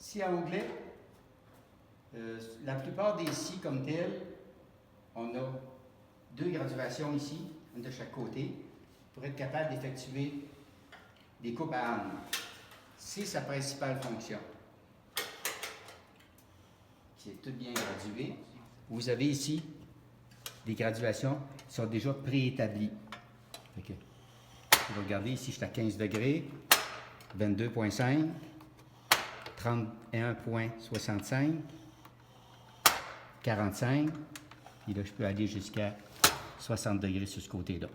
Scie à onglet, la plupart des scies comme telles, on a deux graduations ici, une de chaque côté, pour être capable d'effectuer des coupes à angle. C'est sa principale fonction. C'est tout bien gradué. Vous avez ici des graduations qui sont déjà préétablies. Okay. Vous regardez ici, je suis à 15 degrés, 22,5, 31,65, 45, et là, je peux aller jusqu'à 60 degrés sur ce côté-là.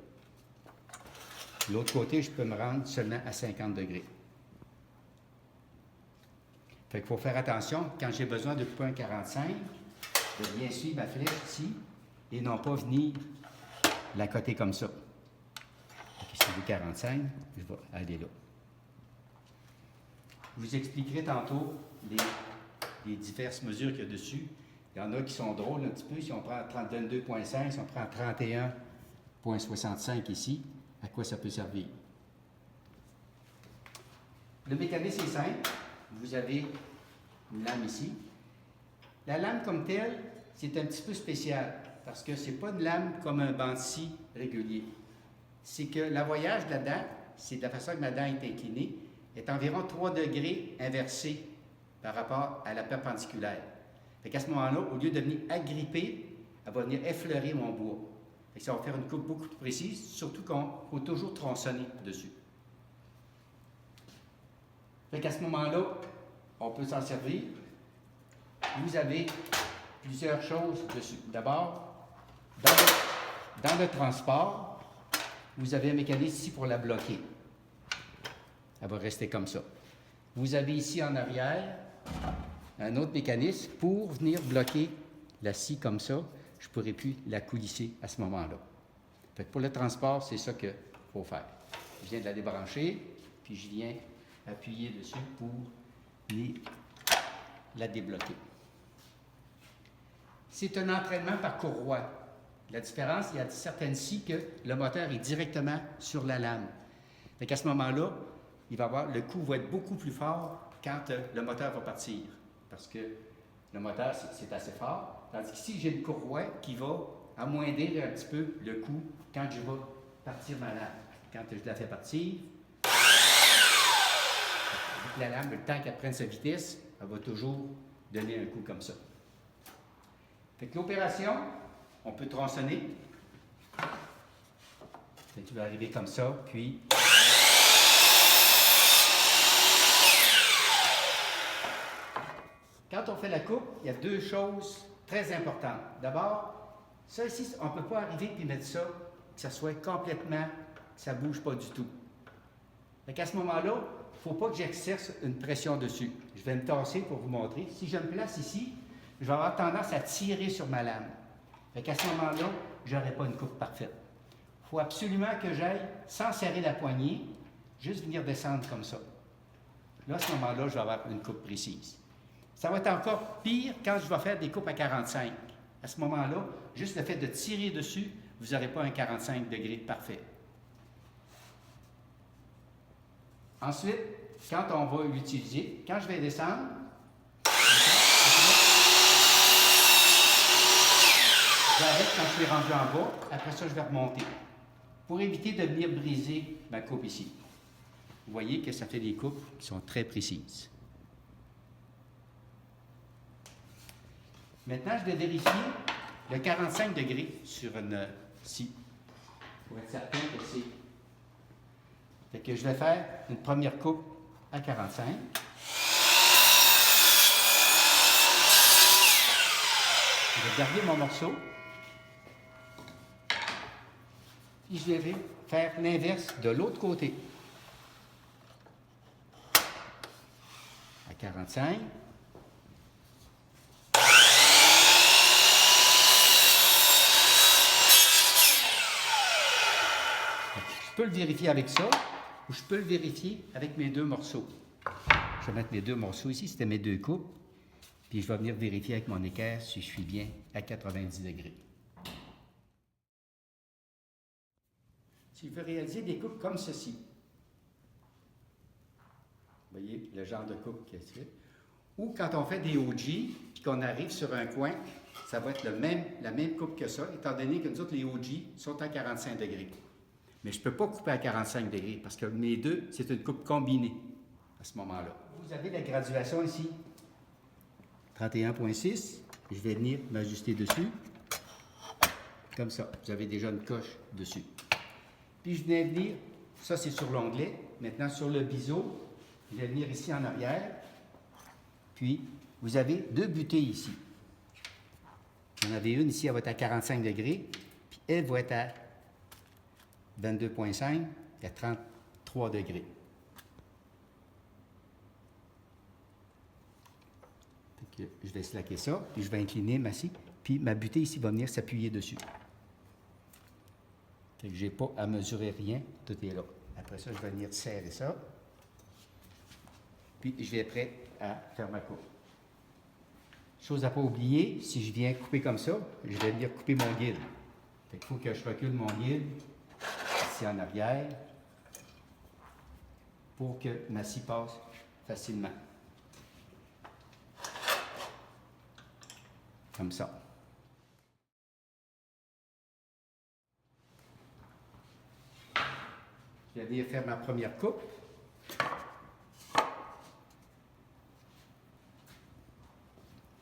L'autre côté, je peux me rendre seulement à 50 degrés. Fait qu'il faut faire attention, quand j'ai besoin de couper un 45, de bien suivre ma flèche ici, et non pas venir la coter comme ça. Donc ici, le 45, je vais aller là. Je vous expliquerai tantôt les diverses mesures qu'il y a dessus. Il y en a qui sont drôles un petit peu. Si on prend 32,5, si on prend 31,65 ici, à quoi ça peut servir? Le mécanisme est simple. Vous avez une lame ici. La lame comme telle, c'est un petit peu spécial parce que ce n'est pas une lame comme un banc de scie régulier. C'est que l'avoyage de la dent, c'est de la façon que ma dent est inclinée, est environ 3 degrés inversé par rapport à la perpendiculaire. Fait qu'à ce moment-là, au lieu de venir agripper, elle va venir effleurer mon bois. Fait que ça va faire une coupe beaucoup plus précise, surtout qu'on faut toujours tronçonner dessus. Fait qu'à ce moment-là, on peut s'en servir. Vous avez plusieurs choses dessus. D'abord, dans le transport, vous avez un mécanisme ici pour la bloquer. Elle va rester comme ça. Vous avez ici en arrière un autre mécanisme pour venir bloquer la scie comme ça. Je ne pourrai plus la coulisser à ce moment-là. Fait que pour le transport, c'est ça qu'il faut faire. Je viens de la débrancher, puis je viens appuyer dessus pour la débloquer. C'est un entraînement par courroie. La différence, il y a certaines scies que le moteur est directement sur la lame. Fait qu'à ce moment-là, le coup va être beaucoup plus fort quand le moteur va partir. Parce que le moteur, c'est assez fort. Tandis qu'ici, j'ai une courroie qui va amoindrir un petit peu le coup quand je vais partir ma lame. Quand je la fais partir, la lame, le temps qu'elle prenne sa vitesse, elle va toujours donner un coup comme ça. Fait que l'opération, on peut tronçonner. Fait que tu vas arriver comme ça, puis quand on fait la coupe, il y a deux choses très importantes. D'abord, ça ici, on ne peut pas arriver et mettre ça, que ça soit complètement, que ça ne bouge pas du tout. Fait qu'à ce moment-là, il ne faut pas que j'exerce une pression dessus. Je vais me tasser pour vous montrer. Si je me place ici, je vais avoir tendance à tirer sur ma lame. Fait qu'à ce moment-là, je n'aurai pas une coupe parfaite. Il faut absolument que j'aille, sans serrer la poignée, juste venir descendre comme ça. Là, à ce moment-là, je vais avoir une coupe précise. Ça va être encore pire quand je vais faire des coupes à 45. À ce moment-là, juste le fait de tirer dessus, vous n'aurez pas un 45 degrés parfait. Ensuite, quand on va l'utiliser, quand je vais descendre, j'arrête quand je suis rendu en bas, après ça, je vais remonter. Pour éviter de venir briser ma coupe ici. Vous voyez que ça fait des coupes qui sont très précises. Maintenant, je vais vérifier le 45 degrés sur une scie, pour être certain que c'est. Fait que je vais faire une première coupe à 45. Je vais garder mon morceau. Puis je vais faire l'inverse de l'autre côté. À 45. Je peux le vérifier avec ça, ou je peux le vérifier avec mes deux morceaux. Je vais mettre mes deux morceaux ici, c'était mes deux coupes, puis je vais venir vérifier avec mon équerre si je suis bien à 90 degrés. Si je veux réaliser des coupes comme ceci, vous voyez le genre de coupe qui est fait, Ou quand on fait des OG, puis qu'on arrive sur un coin, ça va être la même coupe que ça, étant donné que nous autres, les OG sont à 45 degrés. Mais je ne peux pas couper à 45 degrés, parce que mes deux, c'est une coupe combinée à ce moment-là. Vous avez la graduation ici, 31,6. Je vais venir m'ajuster dessus, comme ça. Vous avez déjà une coche dessus. Puis je viens venir, ça c'est sur l'onglet, maintenant sur le biseau, je vais venir ici en arrière, puis vous avez deux butées ici. Vous en avez une ici, elle va être à 45 degrés, puis elle va être à 22,5 et à 33 degrés. Fait que je vais slacker ça, puis je vais incliner ma scie, puis ma butée ici va venir s'appuyer dessus. Fait que je n'ai pas à mesurer rien, tout est là. Après ça, je vais venir serrer ça, puis je vais être prêt à faire ma coupe. Chose à ne pas oublier, si je viens couper comme ça, je vais venir couper mon guide. Fait qu'il faut que je recule mon guide ici en arrière pour que ma scie passe facilement. Comme ça. Je vais venir faire ma première coupe.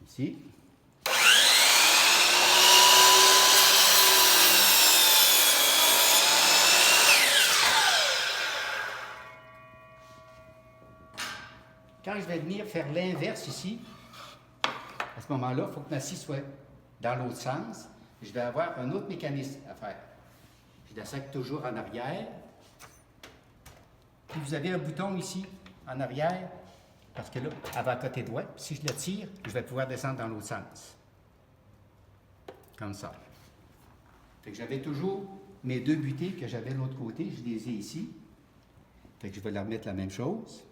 Ici. Quand je vais venir faire l'inverse ici, à ce moment-là, il faut que ma scie soit dans l'autre sens. Je vais avoir un autre mécanisme à faire. Je la sac toujours en arrière. Puis vous avez un bouton ici, en arrière, parce que là, elle va à côté droit. Puis si je la tire, je vais pouvoir descendre dans l'autre sens. Comme ça. Fait que j'avais toujours mes deux butées que j'avais de l'autre côté, je les ai ici. Fait que je vais leur mettre la même chose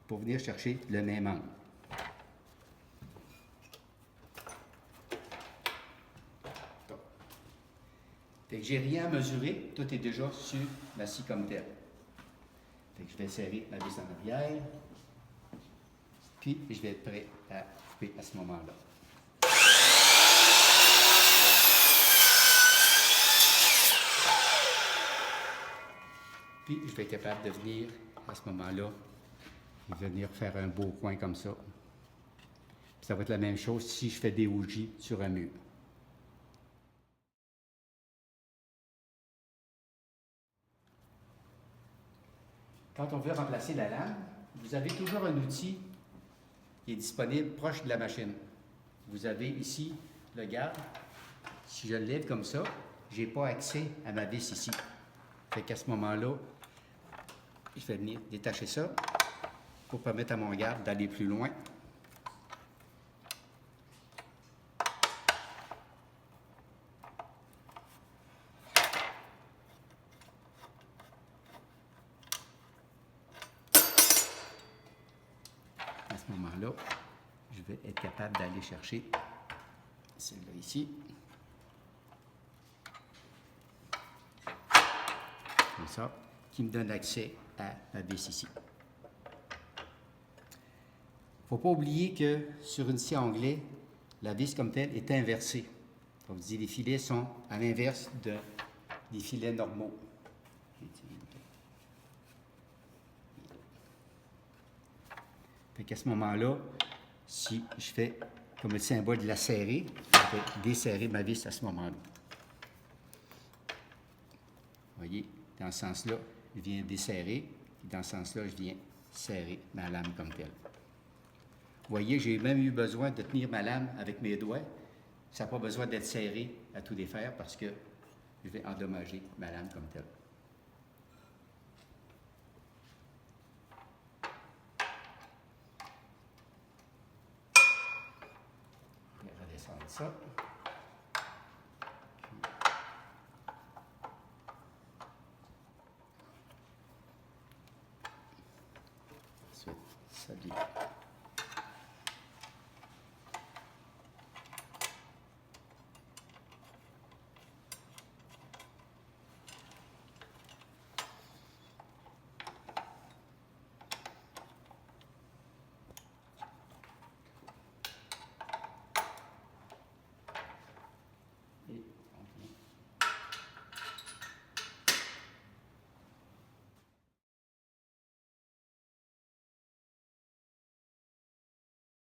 pour venir chercher le même angle. Fait que j'ai rien à mesurer, tout est déjà sur ma scie comme telle. Fait que je vais serrer ma vis en arrière, puis je vais être prêt à couper à ce moment-là. Puis je vais être capable de venir à ce moment-là, et venir faire un beau coin comme ça. Puis ça va être la même chose si je fais des OG sur un mur. Quand on veut remplacer la lame, vous avez toujours un outil qui est disponible proche de la machine. Vous avez ici le garde. Si je le lève comme ça, je n'ai pas accès à ma vis ici. Fait qu'à ce moment-là, je vais venir détacher ça pour permettre à mon garde d'aller plus loin. À ce moment-là, je vais être capable d'aller chercher celle-là ici. Comme ça, qui me donne accès à ma vis ici. Il ne faut pas oublier que sur une scie à onglet, la vis comme telle est inversée. Comme je dis, les filets sont à l'inverse des filets normaux. Fait qu'à ce moment-là, si je fais comme le symbole de la serrer, je vais desserrer ma vis à ce moment-là. Vous voyez, dans ce sens-là, je viens desserrer, et dans ce sens-là, je viens serrer ma lame comme telle. Vous voyez, j'ai même eu besoin de tenir ma lame avec mes doigts. Ça n'a pas besoin d'être serré à tout défaire parce que je vais endommager ma lame comme telle. Je vais redescendre ça. Ensuite, ça vient.